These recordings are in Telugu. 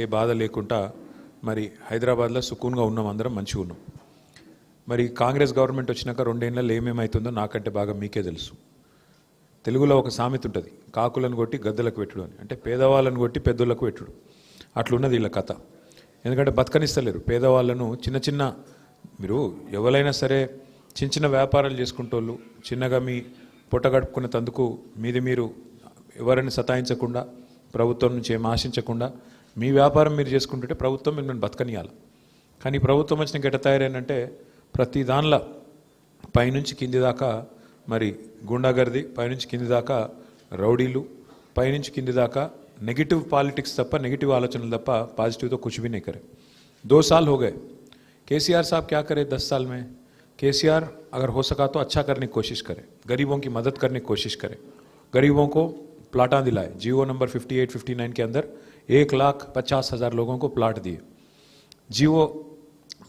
ఏ బాధ లేకుండా మరి హైదరాబాద్లో సుకూన్గా ఉన్నాం, అందరం మంచిగా ఉన్నాం. మరి కాంగ్రెస్ గవర్నమెంట్ వచ్చినాక 2 ఏళ్లలో ఏమేమవుతుందో నాకంటే బాగా మీకే తెలుసు. తెలుగులో ఒక సామెత ఉంటుంది, కాకులను కొట్టి గద్దలకు పెట్టుడు అని. అంటే పేదవాళ్ళను కొట్టి పెద్దోళ్ళకు పెట్టుడు. అట్లున్నది వీళ్ళ కథ. ఎందుకంటే బతకనిస్తలేరు పేదవాళ్ళను. చిన్న చిన్న మీరు ఎవరైనా సరే చిన్న చిన్న వ్యాపారాలు చేసుకుంటోళ్ళు, చిన్నగా మీ పొట్ట గడుపుకునే తందుకు మీరు ఎవరిని సతాయించకుండా, ప్రభుత్వం నుంచి ఏం ఆశించకుండా మీ వ్యాపారం మీరు చేసుకుంటుంటే ప్రభుత్వం మిమ్మల్ని బతకనియాలి. కానీ ప్రభుత్వం వచ్చిన గెట తయారైనంటే ప్రతి దానిలో పైనుంచి కింది దాకా మరి గుండాగర్ది, పైనుంచి కింది దాకా రౌడీలు, పైనుంచి కింది దాకా నెగిటివ్ पॉलिटिक्स तप्पा, नेगेटिव आलोचनలు तप्प पॉजिटिव तो कुछ भी नहीं करे. 2 साल हो गए. केसीआर साहब क्या करे 10 साल में? केसीआर अगर हो सका तो अच्छा करने की कोशिश करे, गरीबों की मदद करने की कोशिश करे, गरीबों को प्लाटा दिलाए. जियो नंबर 58-59 के अंदर 1,50,000 लोगों को प्लाट दिए. जियो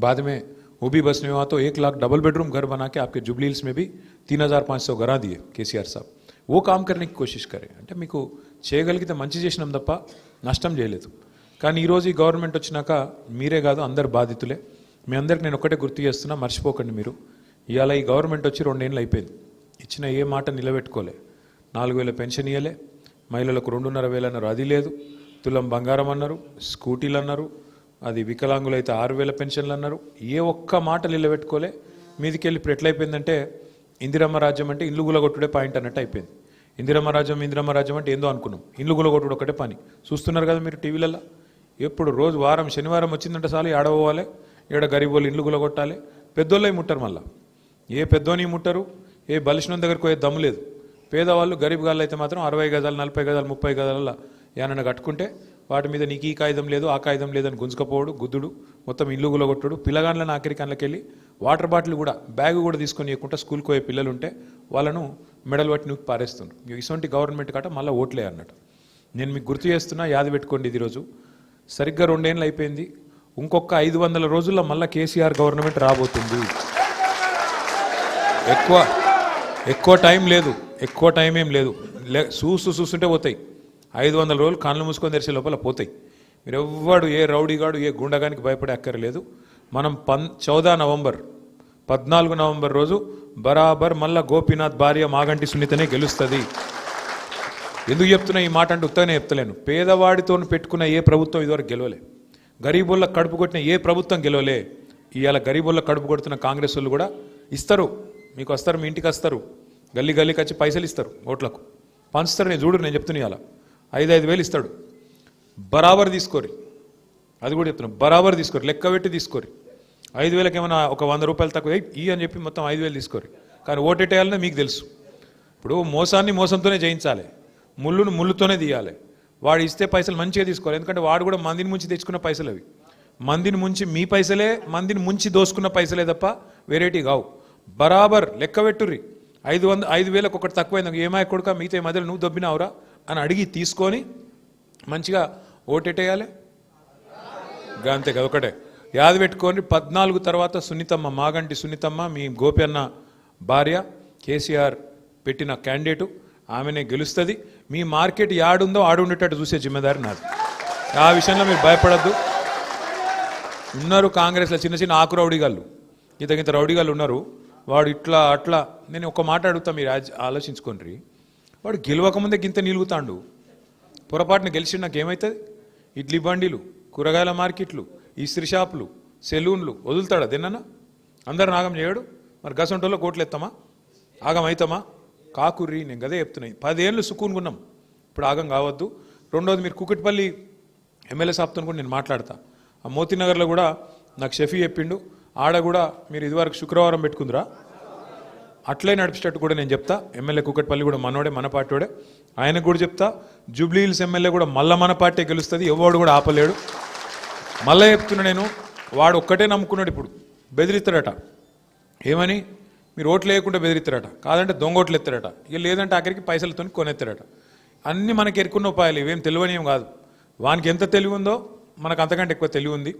बाद में वो भी बस नहीं हुआ तो 1 लाख डबल बेडरूम घर बना के आपके जुबली हिल्स में भी 3,500 घरा दिए केसीआर साहब. वो काम करने की कोशिश करे. అంటే మీకు చేయగలిగితే మంచి చేసినాం తప్ప నష్టం చేయలేదు. కానీ ఈరోజు ఈ గవర్నమెంట్ వచ్చినాక మీరే కాదు అందరు బాధితులే. మీ అందరికి నేను ఒకటే గుర్తు చేస్తున్నా, మర్చిపోకండి మీరు. ఇవాళ ఈ గవర్నమెంట్ వచ్చి 2 ఏళ్ళు అయిపోయింది. ఇచ్చిన ఏ మాట నిలబెట్టుకోలే. 4,000 పెన్షన్ ఇవ్వలే, మహిళలకు 2,500 అన్నారు, అది లేదు. తులం బంగారం అన్నారు, స్కూటీలు అన్నారు, అది వికలాంగులు అయితే 6,000 పెన్షన్లు అన్నారు. ఏ ఒక్క మాట నిలబెట్టుకోలే. మీదికెళ్ళి ఇప్పుడు ఎట్లయిపోయిందంటే ఇందిరమ్మ రాజ్యం అంటే ఇల్లు గులగొట్టుడే పాయింట్ అన్నట్టు అయిపోయింది. ఇందిరమ్మ రాజ్యం అంటే ఏందో అనుకున్నాం, ఇల్లు గులగొట్టుడు ఒకటే పని. చూస్తున్నారు కదా మీరు టీవీలలో. ఎప్పుడు రోజు వారం శనివారం వచ్చిందంటే చాలు ఏడవాలి, ఏడ గరీబోళ్ళు ఇల్లు గులగొట్టాలి. పెద్దోళ్ళే ముట్టరు, మళ్ళీ ఏ పెద్దోని ముట్టరు, ఏ బలిసిన దగ్గరికి పోయే దమ్ము లేదు. పేదవాళ్ళు గరీబ్ గాళ్ళు అయితే మాత్రం 60 గజాలు 40 గజాలు 30 గజాల ఏమన్నా కట్టుకుంటే వాటి మీద నీకు ఈ కాగితం లేదు ఆ కాగితం లేదని గుంజుకపోవడు, గుద్దుడు, మొత్తం ఇల్లు గులగొట్టుడు. పిల్లగాళ్ళని ఆఖరికి అందులోకెళ్ళి వాటర్ బాటిల్ కూడా బ్యాగ్ కూడా తీసుకొని ఇవ్వకుండా స్కూల్కి పోయే పిల్లలు ఉంటే వాళ్ళను మెడల్ పట్టి నూకి పారేస్తున్నారు. ఇటువంటి గవర్నమెంట్ కాట మళ్ళీ ఓట్లే అన్నట్టు. నేను మీకు గుర్తు చేస్తున్నా, యాది పెట్టుకోండి. ఇది రోజు సరిగ్గా 2 ఏళ్ళు అయిపోయింది. ఇంకొక 500 రోజుల్లో మళ్ళీ కేసీఆర్ గవర్నమెంట్ రాబోతుంది. ఎక్కువ టైం లేదు, ఎక్కువ టైం ఏం లేదు. చూస్తుంటే పోతాయి. 500 రోజులు కళ్ళు మూసుకొని తెరిచే లోపల పోతాయి. మీరు ఎవ్వడు ఏ రౌడీగాడు ఏ గుండగానికి భయపడే అక్కర్లేదు. మనం 14 నవంబర్ రోజు బరాబర్ మళ్ళా గోపీనాథ్ భార్య మాగంటి సునీతనే గెలుస్తుంది. ఎందుకు చెప్తున్నా ఈ మాట అంటే ఉత్తగానే చెప్తలేను. పేదవాడితో పెట్టుకున్న ఏ ప్రభుత్వం ఇదివరకు గెలవలే. గరీబుల్లో కడుపు కొట్టిన ఏ ప్రభుత్వం గెలవలే. ఇవాళ గరీబుల్లో కడుపు కొడుతున్న కాంగ్రెస్ వాళ్ళు కూడా ఇస్తారు, మీకు వస్తారు, మీ ఇంటికి వస్తారు, గల్లీకి వచ్చి పైసలు ఇస్తారు, ఓట్లకు పంచుతారు. నేను చూడు, నేను చెప్తున్నా ఇవాళ 5,000 ఇస్తాడు. బరాబర్ తీసుకోరు. అది కూడా చెప్తున్నాను, బరాబర్ తీసుకోరు, లెక్క పెట్టి తీసుకోరు. 5,000కి ఏమైనా ఒక 100 రూపాయలు తక్కువ ఈ అని చెప్పి మొత్తం 5,000 తీసుకోరు. కానీ ఓటేటేయాలనే మీకు తెలుసు. ఇప్పుడు మోసాన్ని మోసంతోనే జయించాలి, ముళ్ళును ముళ్ళుతోనే తీయాలి. వాడు ఇస్తే పైసలు మంచిగా తీసుకోవాలి. ఎందుకంటే వాడు కూడా మందిని ముంచి తెచ్చుకున్న పైసలు అవి. మందిని ముంచి మీ పైసలే, మందిని ముంచి దోసుకున్న పైసలే తప్ప వేరేటి కావు. బరాబర్ లెక్క పెట్టుర్రి. 5,000కి ఒకటి తక్కువైంది, ఏమాయ కొడుక మిగతా మధ్యలో నువ్వు దొబ్బినావురా అని అడిగి తీసుకొని మంచిగా ఓటేటేయాలి. అంతే కదా, ఒకటే యాద పెట్టుకొని. 14 తర్వాత సునీతమ్మ, మాగంటి సునీతమ్మ, మీ గోపి అన్న భార్య, కేసీఆర్ పెట్టిన క్యాండిడేటు, ఆమెనే గెలుస్తుంది. మీ మార్కెట్ యాడుందో ఆడుండేటట్టు చూసే జిమ్మేదారి నాది. ఆ విషయంలో మీరు భయపడద్దు. ఉన్నారు కాంగ్రెస్లో చిన్న ఆకు రౌడీగాళ్ళు, ఇంత రౌడీగాళ్ళు ఉన్నారు. వాడు ఇట్లా అట్లా. నేను ఒక మాట అడుగుతా, మీరు ఆలోచించుకోండి. వాడు గెలవకముందే గింత నిలుగుతాండు, పొరపాటున గెలిచి నాకు ఏమవుతుంది? ఇడ్లీ బండిలు, కూరగాయల మార్కెట్లు, ఇస్త్రీ షాపులు, సెలూన్లు వదులుతాడా? తిన్నా అందరు ఆగం చేయడు. మరి గసంటోలో కోట్లు ఎత్తామా? ఆగం అవుతామా? కాకుర్రి. నేను గదే చెప్తున్నాయి. 10 ఏళ్ళు సుకూన్గున్నాం, ఇప్పుడు ఆగం కావద్దు. రెండోది, మీరు కూకట్పల్లి ఎమ్మెల్యే సాబ్తో కూడా నేను మాట్లాడతా. ఆ మోతీనగర్లో కూడా నాకు షఫీ చెప్పిండు, ఆడ కూడా మీరు ఇదివరకు శుక్రవారం పెట్టుకుందిరా, అట్లే నడిపించేటట్టు కూడా నేను చెప్తా. ఎమ్మెల్యే కూకట్పల్లి కూడా మనోడే, మన పార్టీడే, ఆయనకు కూడా చెప్తా. జూబ్లీ హిల్స్ ఎమ్మెల్యే కూడా మళ్ళీ మన పార్టీ గెలుస్తుంది, ఎవడు కూడా ఆపలేడు. మళ్ళీ చెప్తున్నా నేను, వాడు ఒక్కటే నమ్ముకున్నాడు. ఇప్పుడు బెదిరిస్తాడట. ఏమని? మీరు ఓట్లు వేయకుండా బెదిరిస్తారట, కాదంటే దొంగ ఓట్లు ఎత్తారట, ఇక లేదంటే ఆఖరికి పైసలతో కొనెత్తారట. అన్నీ మనకి ఎరుకున్న ఉపాయాలు, ఇవేం తెలివని ఏం కాదు. వానికి ఎంత తెలివి ఉందో మనకు అంతకంటే ఎక్కువ తెలివి ఉంది.